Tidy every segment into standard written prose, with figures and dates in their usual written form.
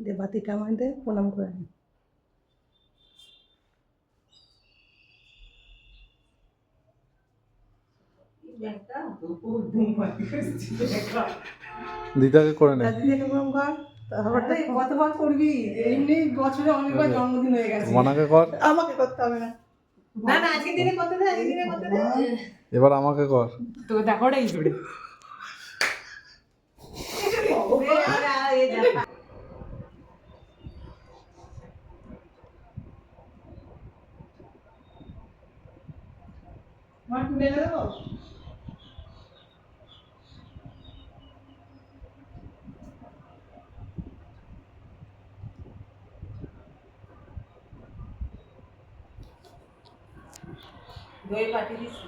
দিয়ে বাতি কামাই দিয়ে প্রণাম করে নি। দিদাকে করে নে। দিদিকে প্রণাম কর। কতবার করবি? এমনি বছরে অনেকবার জন্মদিন হয়ে গেছে। মনাকে কর। আমাকে করতে হবে না। না না আজকে দিনে করতে দে, আজকে দিনে করতে দে। এবার আমাকে কর। তো দেখো ওটা কি করে দই পাঠিয়ে দিচ্ছি।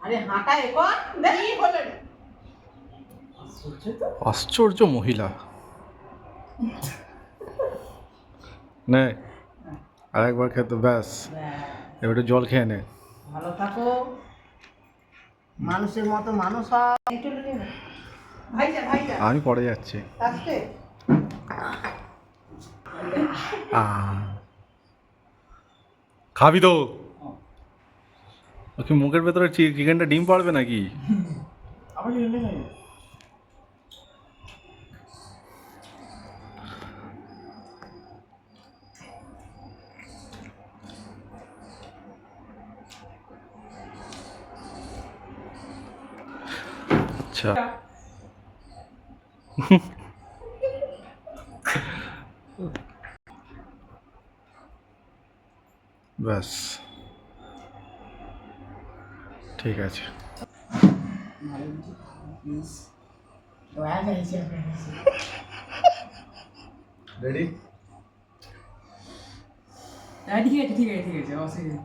আরে হাঁটা এখন দেখি হলো রে। আশ্চর্য মহিলা। নে আরেকবার খেতে ব্যাস। এবারে জল খেয়ে নে। ভালো থাকো, মানুষের মতো মানুষ হও। ভাইটা ভাইটা আমি পরে যাচ্ছি। আসতে খাবি তো? ওকে মুখের ভেতরে চিকেনটা ডিম পারবে নাকি? আচ্ছা ব্যাস ঠিক আছে। রেডি? ঠিক আছে ঠিক আছে ঠিক আছে অসুবিধা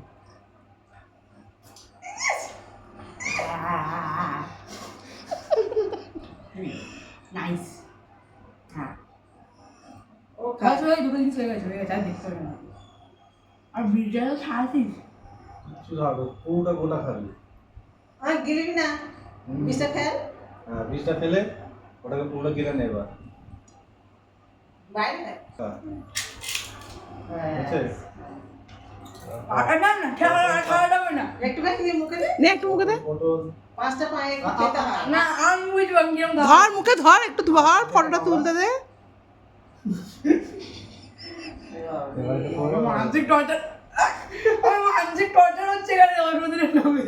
নাইস হ্যাঁ ও খাওয়া দুটো জিনিস হয়ে গেছে আর দেখতে হবে না আর বিরিয়ানি খাওয়াছিস শুধু পুরোটা গোটা খাবি। আর গিলবি না, বিষটা খেল। হ্যাঁ বীজটা ফেলে ওটাকে পুরোটা গিলে নে এবার। বাইরে খাই। না না খাওয়া যাবে না একটু খাই দিয়ে মুখে দে। নে একটু মুখে দে। পটল পাঁচটা পায়ে খেতে হয়। না আমি বুঝবো আমি কিরম ধর মুখে ধর, একটু ধর, ফটোটা তুলতে দে। মানসিক টর্চার মানসিক টর্চার হচ্ছে কেন জন্মদিনের নামে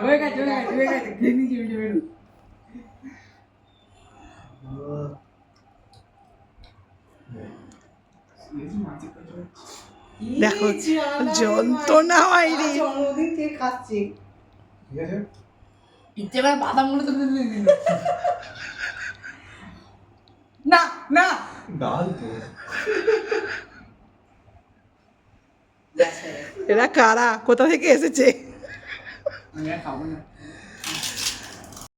হয়ে গেছে খেয়ে নিয়েছি বেরো দেখো যন্ত্রণা হয়নি। জন্মদিন কে খাচ্ছি? ঠিক আছে ইচ্ছে করে বাদামগুলো তো দিল না না ডাল তো এরা কারা, কোথা থেকে এসেছে? আমি আর খাবো না